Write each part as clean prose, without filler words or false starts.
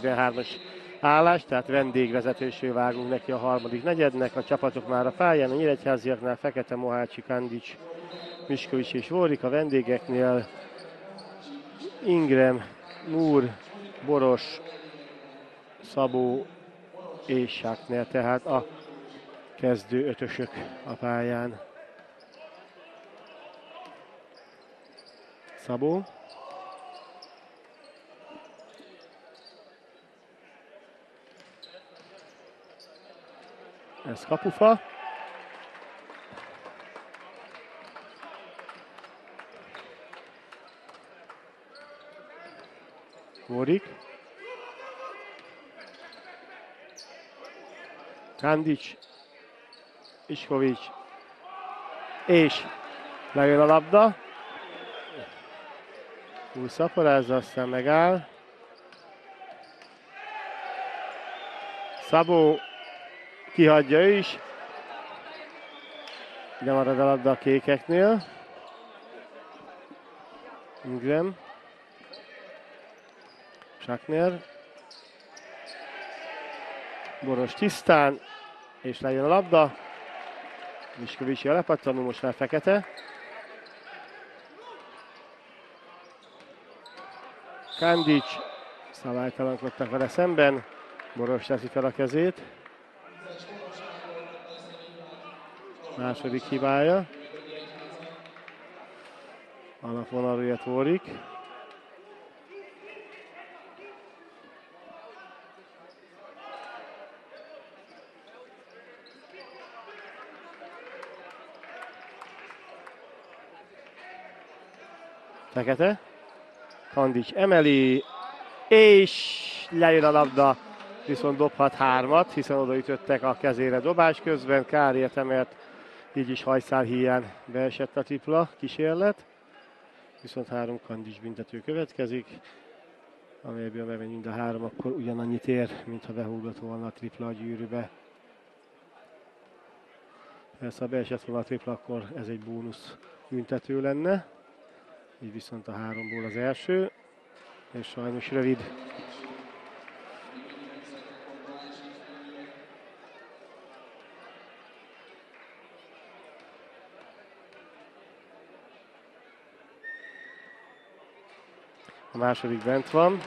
43-as állás, tehát vendégvezetésről vágunk neki a harmadik negyednek. A csapatok már a pályán, a nyíregyháziaknál Fekete, Mohácsi, Kandics, Miskovics és Vorik, a vendégeknél Ingrem, Múr, Boros, Szabó és Sákner, tehát a kezdő ötösök a pályán. Szabó. Ez kapufa. Vorik. Kandics. Iskovics. És lejön a labda. Új szaporázza, aztán megáll. Szabó kihagyja ő is. De marad a labda a kékeknél. Ingrem. Sákner. Boros tisztán. És lejön a labda. Miskovicsi a lepattanó, most már Fekete. Kandics. Szabálytalankodtak vele szemben. Boros teszi fel a kezét. Második hibája. Alapvonalra jött Vorik. Fekete. Kandics emeli, és lejön a labda, viszont dobhat hármat, hiszen odaütöttek a kezére dobás közben, kár érte, mert így is hajszál híján beesett a tripla kísérlet. Viszont 3 Kandics büntető következik, amelyből bemegy mind a 3, akkor ugyanannyit ér, mintha behúgott volna a tripla a gyűrűbe. Persze, ha beesett volna a tripla, akkor ez egy bónusz büntető lenne. Így viszont a 3-ból az első, és sajnos rövid. A második bent van.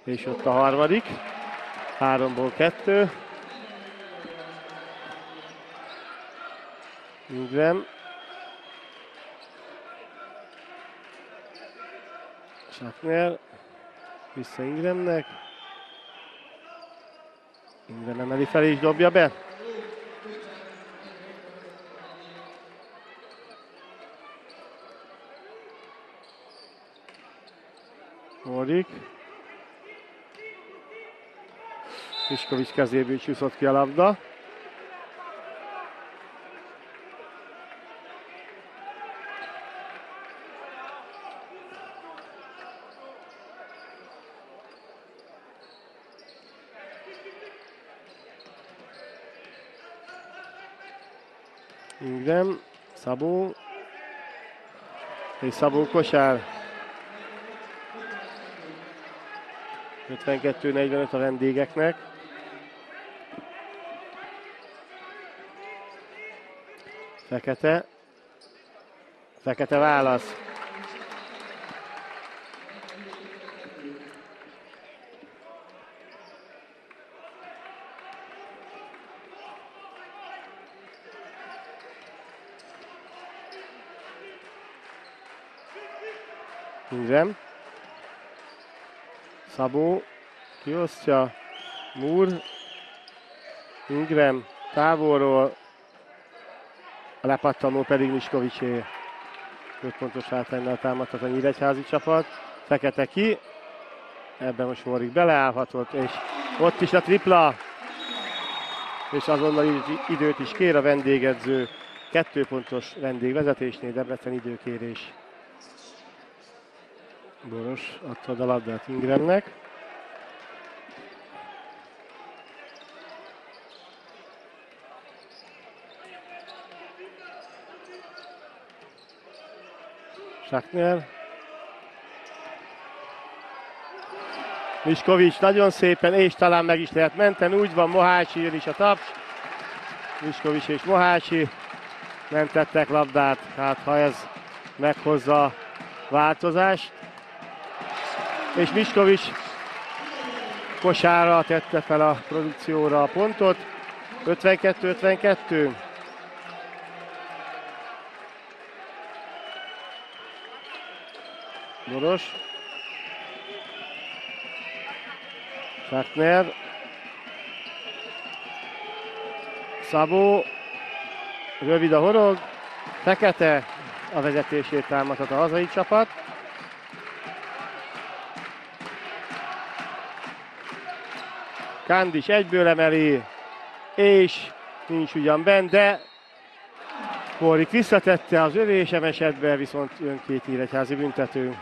És ott a harmadik. 3-ból 2. Ingrem. Sákner. Vissza Ingremnek. Ingrem emeli fel és dobja be. Vorik. Miskovics kezéből csúszott ki a labda. Ingrem, Szabó. És Szabó kosár. 52-45 a vendégeknek. Fekete. Fekete válasz. Ingrem. Szabó. Kiosztja. Múr. Ingrem. Távolról. A lepattanó pedig Miskovicské. 5 pontos hátránynál támadhat a nyíregyházi csapat. Fekete ki. Ebben most Vorik beleállhatott, és ott is a tripla. És azonnal időt is kér a vendégedző. 2 pontos vendégvezetésnél Debrecen időkérés. Boros adta a labdát Ingremnek. Sakner. Miskovics nagyon szépen, és talán meg is lehet menteni, úgy van, Mohácsi, jön is a taps. Miskovics és Mohácsi mentettek labdát, hát ha ez meghozza a változást. És Miskovics kosárra tette fel a produkcióra a pontot. 52-52. Boros. Sakner. Szabó. Rövid a horog. Fekete a vezetését támadhat a hazai csapat. Kandics egyből emeli, és nincs ugyan benn, de Warwick visszatette az övé, sem esetben viszont jön két nyíregyházi büntető.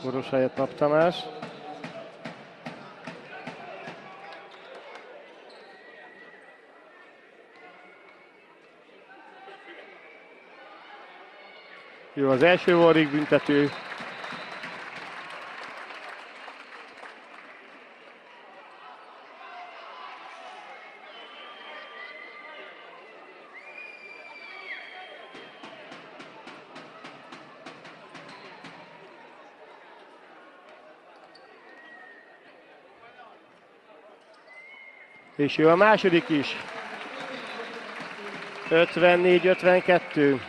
Boros helyett Nap Tamás. Jó, az első Warwick büntető. És jó a második is. 54-52.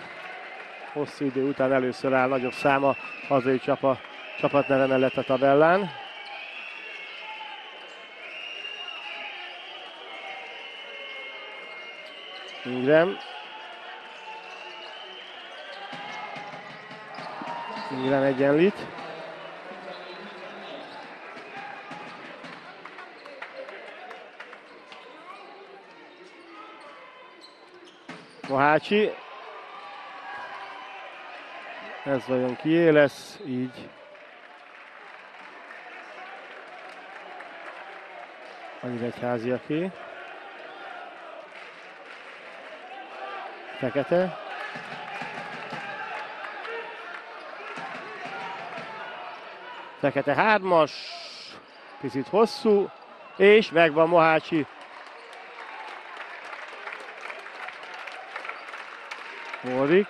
Hosszú idő után először áll nagyobb száma hazai csapat neve mellett a tabellán. Ingram. Ingram egyenlít. Mohácsi. Ez vajon kié lesz, így. A nyíregyháziaké. Fekete. Fekete hármas. Picit hosszú. És megvan Mohácsi. Warwick.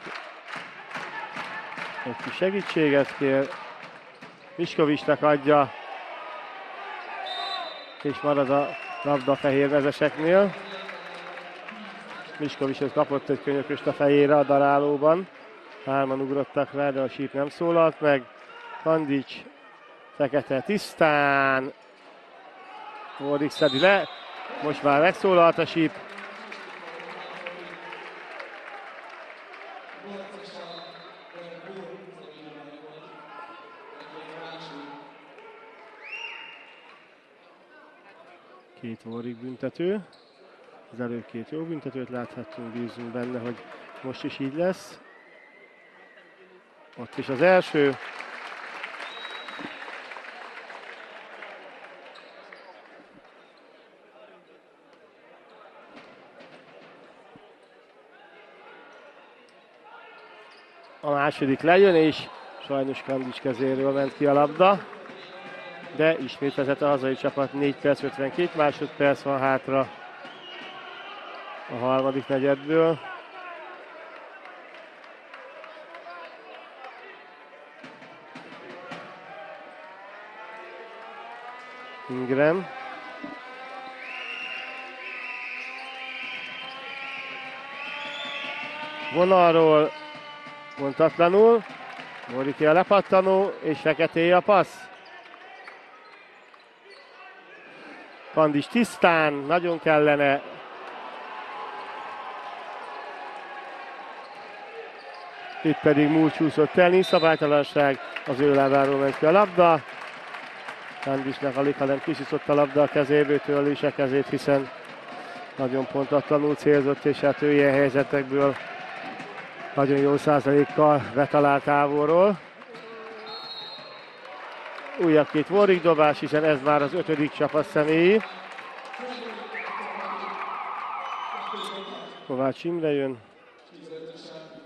Egy kis segítséget kér. Miskovicsnak adja. És marad a labda fehérmezeseknél. Miskovicshoz kapott egy könyököst a fejére a darálóban. Hárman ugrottak rá, de a síp nem szólalt meg. Kandics, Fekete tisztán. Warwick szedi le. Most már megszólalt a síp. Két Warwick büntető. Az előbb két jó büntetőt láthattunk, bízunk benne, hogy most is így lesz. Ott is az első. A második lejön, és sajnos Kandics kezéről ment ki a labda. De ismét vezet a hazai csapat, 4 perc 52 másodperc van hátra a harmadik negyedből. Ingram. Vonalról pontatlanul. Warwick a lepattanó, és Feketé a passz. Kandics tisztán, nagyon kellene. Itt pedig Múl csúszott el, nincs szabálytalanság, az ő lábáról ment ki a labda. Kandicsnak alig, hanem kisiszott a labda a kezéből, törli is a kezét, hiszen nagyon pontatlanul célzott, és hát ő ilyen helyzetekből nagyon jó százalékkal betalált távolról. újabb 2 Warwick dobás, hiszen ez már az 5. csapat személyi. Kovács Imre jön,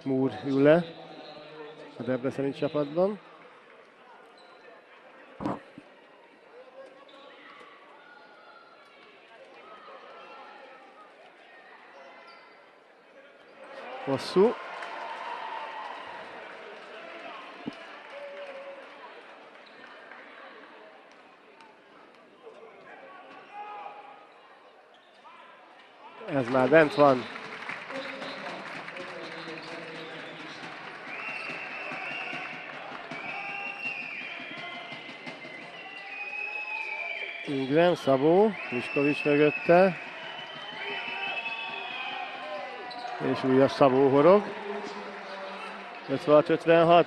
Múr ül le a debreceni csapatban. Hosszú. Ez már bent van. Ingram, Szabó, Miskovics mögötte. És újabb Szabó horog. 56-56.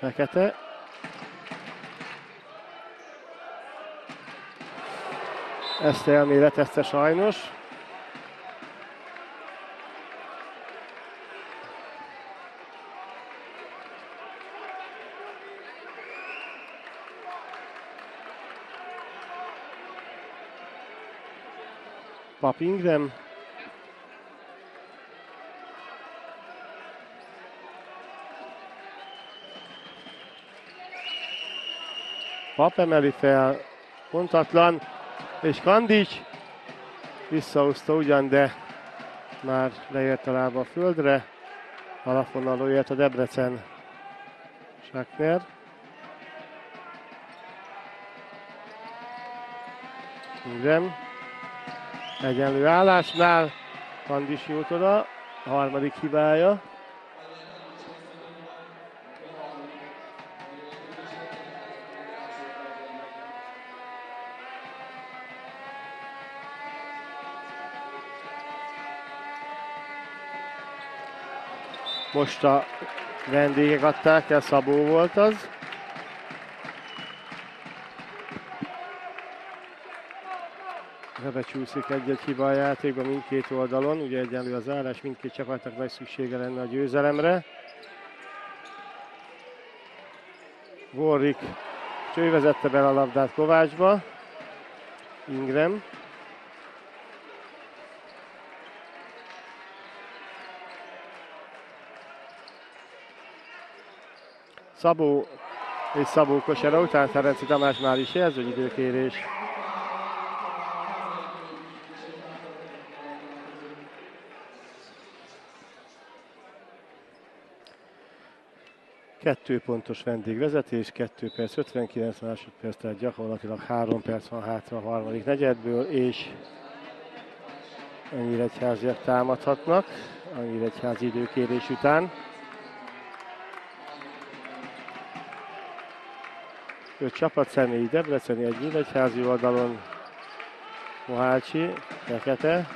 Fekete. Ezt elméletezte sajnos. Pap Ingram. Pap emeli fel, pontatlan, és Kandics visszahozta ugyan, de már leért a lába a földre. Alapvonalról jött a Debrecen. Schachner. Ingram. Egyenlő állásnál. Kandics jut oda. A harmadik hibája. Most a vendégek adták el, Szabó volt az. Becsúszik egy-egy hiba a játékban mindkét oldalon, ugye egyenlő az állás, mindkét csapatnak nagy szüksége lenne a győzelemre. Warwick csővezette be a labdát Kovácsba. Ingram. Szabó és Szabó kosara után Ferenci Tamás már is jelző, hogy időkérés. Kettő pontos vendégvezetés, 2 perc 59 másodperc, tehát gyakorlatilag 3 perc van hátra a harmadik negyedből, és a nyíregyháziak támadhatnak a nyíregyházi időkérés után. 5 csapat személyi debreceni, egy nyíregyházi oldalon. Mohácsi, Fekete.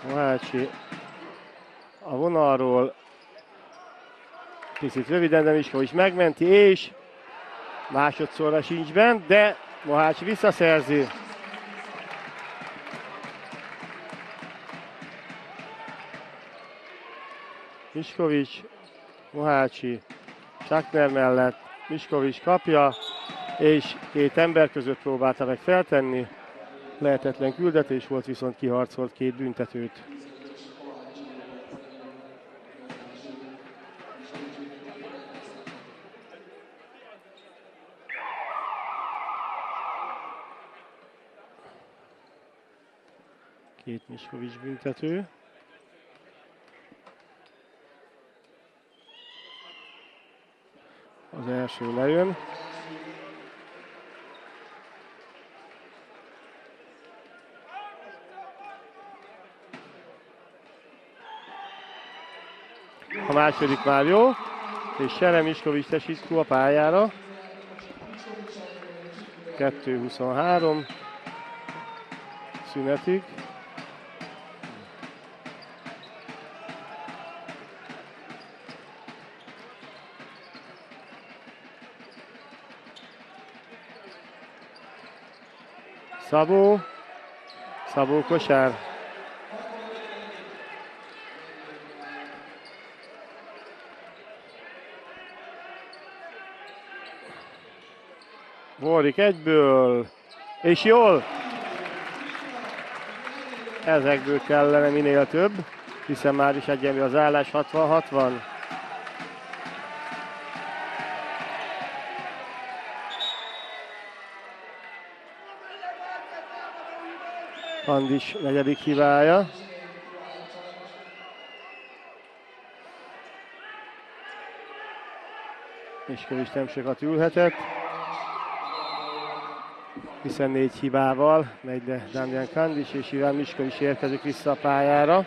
Mohácsi a vonalról. Picit röviden, de Miskovics megmenti, és másodszorra sincs bent, de Mohácsi visszaszerzi. Miskovics, Mohácsi, Schachner mellett, Miskovics kapja, és 2 ember között próbálta meg feltenni. Lehetetlen küldetés volt, viszont kiharcolt 2 büntetőt. Két Miskovics büntető. Az első lejön. A második már jó, és Sere Miskovics Tesicskó a pályára. 2:23 szünetig. Szabó. Szabó kosár. Vorik egyből, és jól! Ezekből kellene minél több, hiszen már is egyenlő az állás, 60-60. Kandis negyedik hibája. Miskovics nem sokat ülhetett, hiszen 4 hibával megy le Damian Kandis, és Iván Miskovics érkezik vissza a pályára.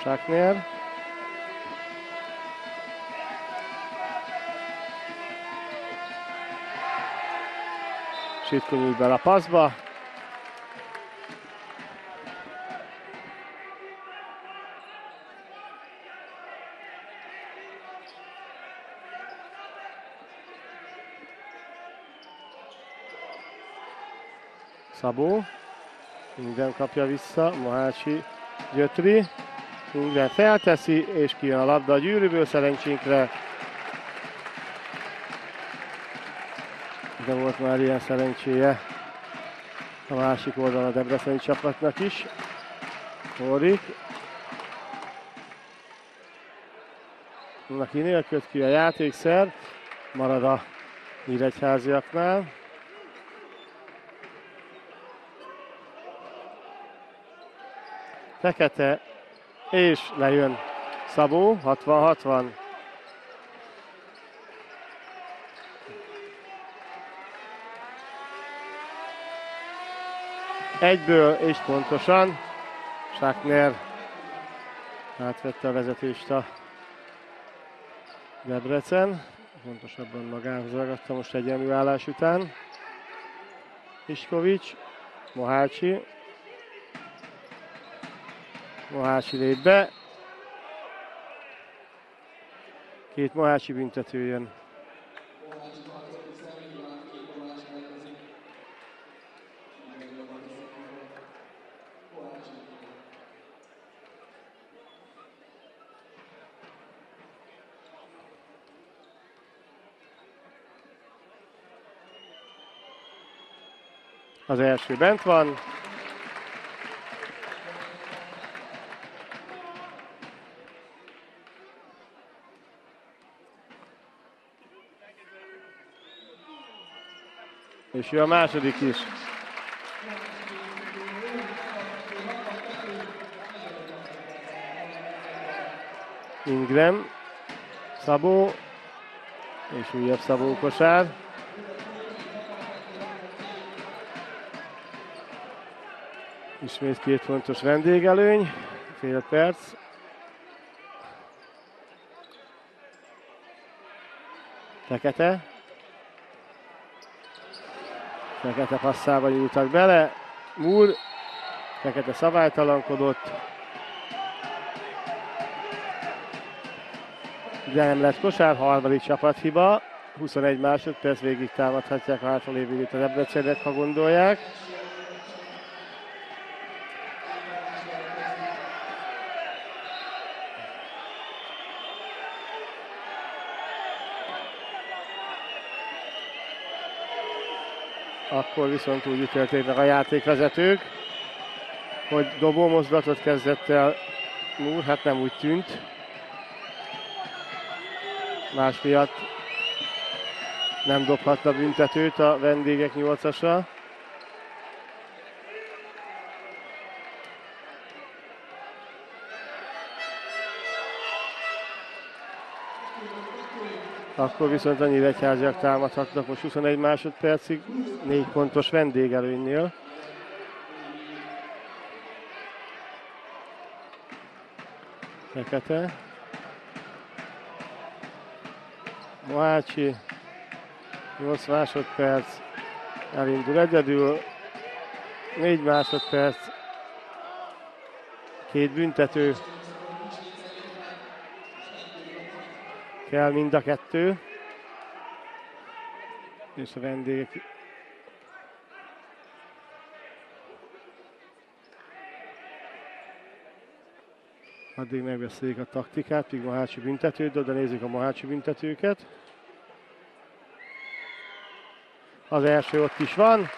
Sakner. Sitkon ül bele a passzba. Szabó. Minden kapja vissza. Mohácsi Gyötri. Minden felteszi, és kijön a labda a gyűrűből szerencsénkre. De volt már ilyen szerencséje a másik oldalon a debreceni csapatnak is. Vorik. Kinél köt ki a játékszer. Marad a nyíregyháziaknál. Fekete, és lejön Szabó, 60-60. Egyből és pontosan Sakner átvette a vezetést a Debrecen. Pontosabban magához ragadta most egyenlő állás után. Miskovics, Mohácsi. Mohácsi lép be. 2 Mohácsi büntető jön. Az első bent van. És ő a második is. Ingram, Szabó, és újabb Szabó kosár. Ismét 2 pontos vendégelőny, fél perc. Fekete. Fekete passzába nyúltak bele. Múr. Fekete szabálytalankodott. De nem lett kosár, harmadik csapathiba. 21 másodperc, végig támadhatják a hátralévő időt a Debrecennek, ha gondolják. Akkor viszont úgy ítélték meg a játékvezetők, hogy dobó mozdulatot kezdett el Múr, hát nem úgy tűnt. Más miatt nem dobhatna büntetőt a vendégek 8-asra. Akkor viszont a nyíregyháziak támadhatnak most 21 másodpercig, 4 pontos vendégelőnynél. Fekete. Mohácsi. 8 másodperc. Elindul egyedül. 4 másodperc. 2 büntető. Kell mind a 2. És a vendégek addig megbeszélik a taktikát, míg Mohácsi büntetőt, de nézzük a Mohácsi büntetőket. Az első ott is van.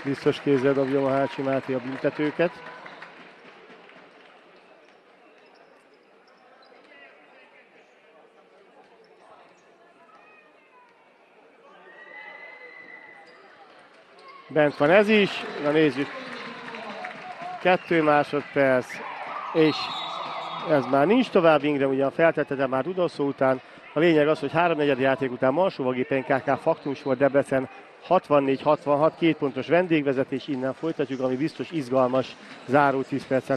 Biztos kézzel dobja Mohácsi Máté a büntetőket. Bent van ez is. Na nézzük. 2 másodperc. És ez már nincs tovább, Ingram ugyan feltette, de már Rudolszó után. A lényeg az, hogy 3-4 játék után Marsóvagép NKK Faktum Sport Debrecen 64-66, 2 pontos vendégvezetés, innen folytatjuk, ami biztos izgalmas záró 10 perccel.